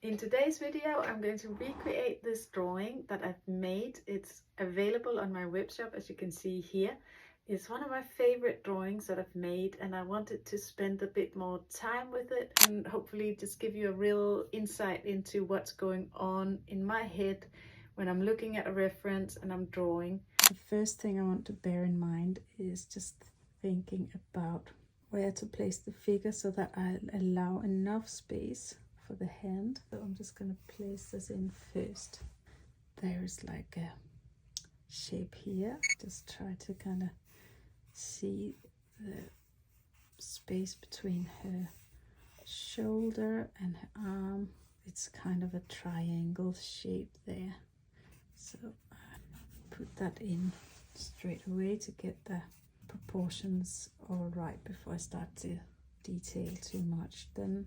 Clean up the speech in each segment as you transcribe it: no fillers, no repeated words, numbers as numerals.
In today's video, I'm going to recreate this drawing that I've made. It's available on my web shop, as you can see here. It's one of my favorite drawings that I've made, and I wanted to spend a bit more time with it and hopefully just give you a real insight into what's going on in my head when I'm looking at a reference and I'm drawing. The first thing I want to bear in mind is just thinking about where to place the figure so that I allow enough space for the hand. So I'm just going to place this in first. There's like a shape here. Just try to kind of see the space between her shoulder and her arm. It's kind of a triangle shape there. So I put that in straight away to get the proportions all right before I start to detail too much. Then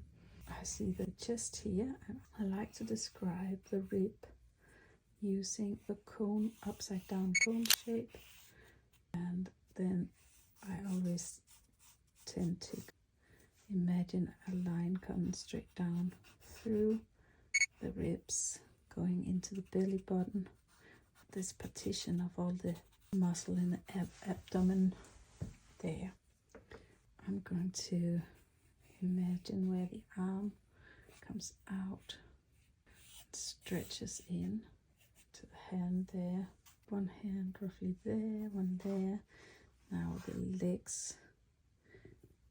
I see the chest here, and I like to describe the rib using the cone, upside down cone shape. And then I always tend to imagine a line coming straight down through the ribs, going into the belly button, this partition of all the muscle in the abdomen there. I'm going to imagine where the arm comes out and stretches in to the hand there. One hand roughly there, one there. Now the legs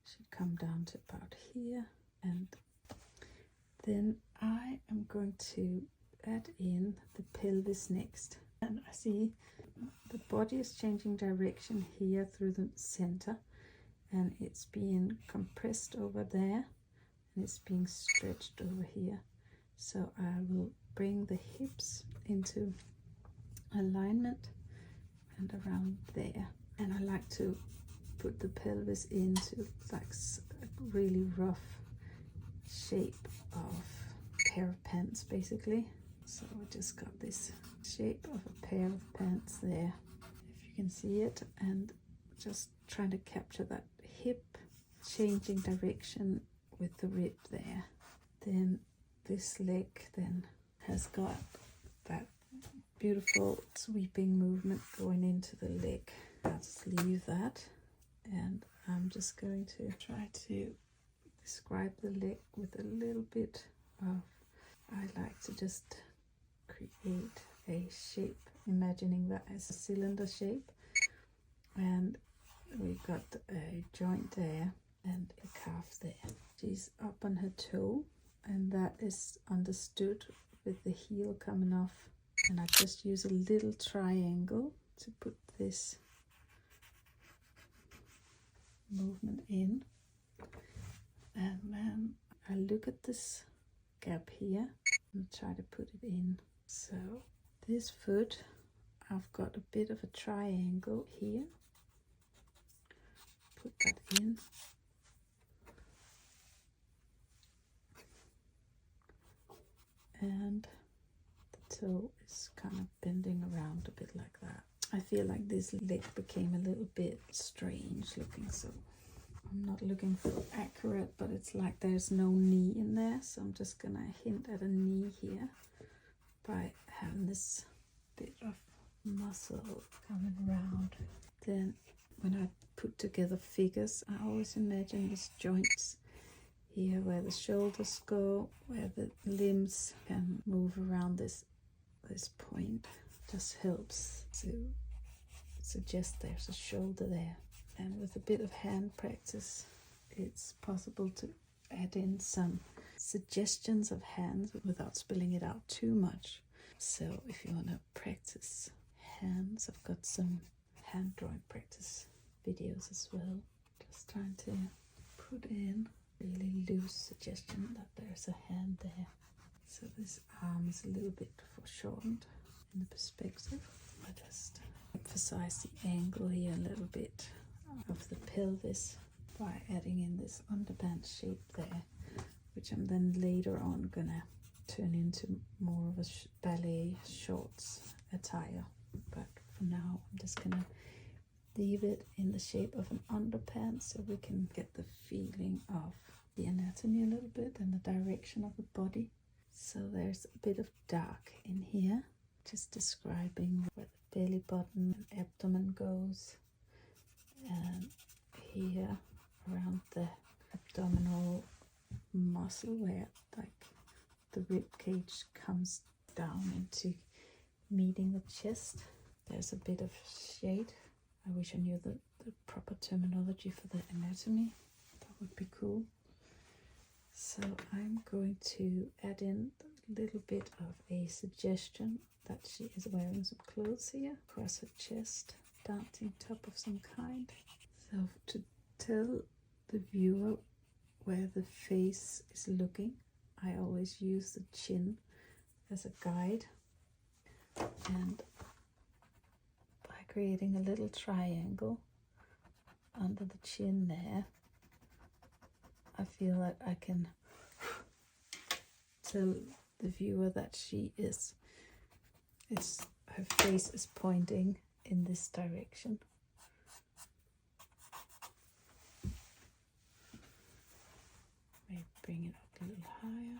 should come down to about here, and then I am going to add in the pelvis next. And I see the body is changing direction here through the center, and it's being compressed over there and it's being stretched over here. So I will bring the hips into alignment and around there, and I like to put the pelvis into like a really rough shape of a pair of pants basically. So I just got this shape of a pair of pants there, if you can see it, and just trying to capture that hip changing direction with the rib there. Then this leg then has got that beautiful sweeping movement going into the leg. I'll just leave that, and I'm just going to try to describe the leg with a little bit of, I like to just create a shape, imagining that as a cylinder shape, and we've got a joint there and a calf there. She's up on her toe, and that is understood with the heel coming off, and I just use a little triangle to put this movement in, and then I look at this gap here and try to put it in. So this foot, I've got a bit of a triangle here, put that in, and the toe is kind of bending around a bit like that. I feel like this leg became a little bit strange looking, so I'm not looking for accurate, but it's like there's no knee in there, so I'm just gonna hint at a knee here by having this bit of muscle coming around. Then when I put together figures, I always imagine these joints here where the shoulders go, where the limbs can move around this point. Just helps to suggest there's a shoulder there. And with a bit of hand practice, it's possible to add in some suggestions of hands without spilling it out too much. So if you want to practice hands, I've got some hand drawing practice videos as well. Just trying to put in really loose suggestion that there's a hand there. So this arm is a little bit foreshortened in the perspective. I just emphasize the angle here a little bit of the pelvis by adding in this underpants shape there, which I'm then later on gonna turn into more of a ballet shorts attire. But for now, I'm just gonna leave it in the shape of an underpants so we can get the feeling of the anatomy a little bit and the direction of the body. So there's a bit of dark in here, just describing where the belly button and abdomen goes, and here around the abdominal muscle where like the rib cage comes down into meeting the chest. There's a bit of shade. I wish I knew the proper terminology for the anatomy. That would be cool. So I'm going to add in a little bit of a suggestion that she is wearing some clothes here across her chest, dancing top of some kind. So to tell the viewer where the face is looking, I always use the chin as a guide, and by creating a little triangle under the chin there, I feel like I can tell the viewer that her face is pointing in this direction. Maybe bring it up a little higher.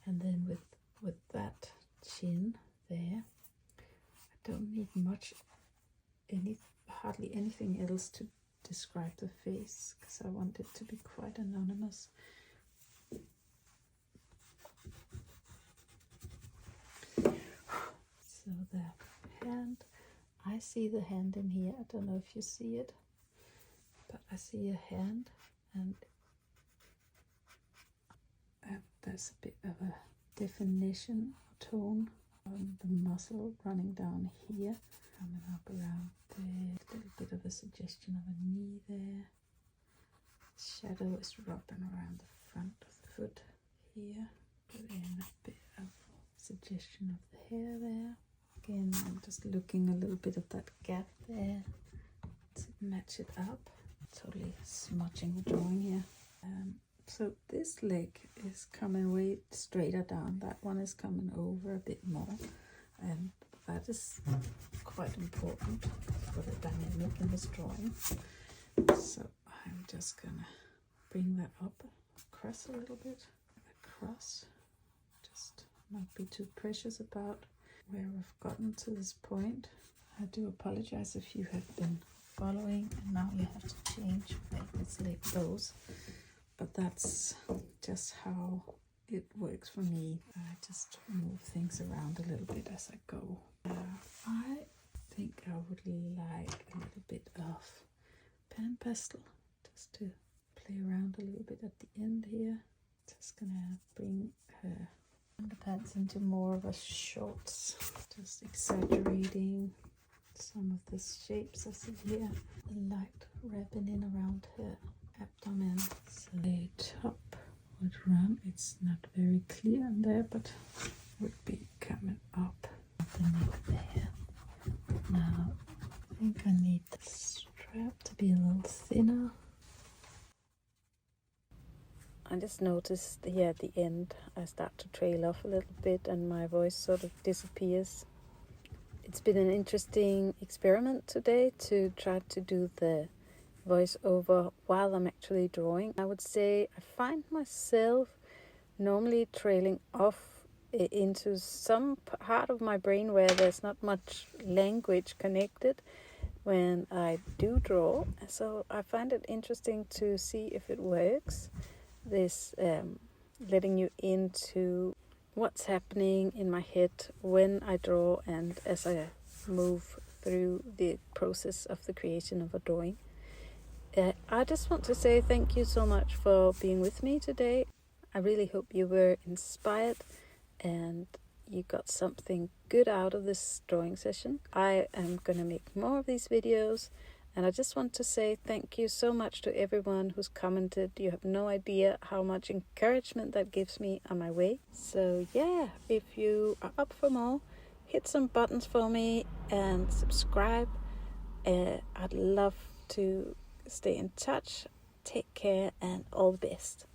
And then with that chin there, I don't need hardly anything else to describe the face, because I want it to be quite anonymous. So the hand, I see the hand in here. I don't know if you see it, but I see a hand, and there's a bit of a definition or tone on the muscle running down here, coming up around there. A little bit of a suggestion of a knee there. Shadow is wrapping around the front of the foot here. Put in a bit of suggestion of the hair there. Again, I'm just looking a little bit of that gap there to match it up. Totally smudging the drawing here. So this leg is coming way straighter down. That one is coming over a bit more, and that is quite important for the dynamic in this drawing. So I'm just gonna bring that up across a little bit, across. Just not be too precious about where we've gotten to this point. I do apologize if you have been following and now you have to change where this leg goes, but that's just how it works for me. I just move things around a little bit as I go. I think I would like a little bit of pan pastel just to play around a little bit at the end here. Just gonna bring her underpants into more of a shorts, just exaggerating some of the shapes I see here. The light wrapping in around her abdomen. So the top would run, it's not very clear in there, but would be coming up the neck there. Now I think I need the strap to be a little thinner. I just noticed here at the end I start to trail off a little bit and my voice sort of disappears. It's been an interesting experiment today to try to do the voiceover while I'm actually drawing. I would say I find myself normally trailing off into some part of my brain where there's not much language connected when I do draw. So I find it interesting to see if it works. This letting you into what's happening in my head when I draw and as I move through the process of the creation of a drawing. I just want to say thank you so much for being with me today. I really hope you were inspired and you got something good out of this drawing session. I am going to make more of these videos, and I just want to say thank you so much to everyone who's commented. You have no idea how much encouragement that gives me on my way. So yeah, if you are up for more, hit some buttons for me and subscribe. I'd love to stay in touch. Take care and all the best.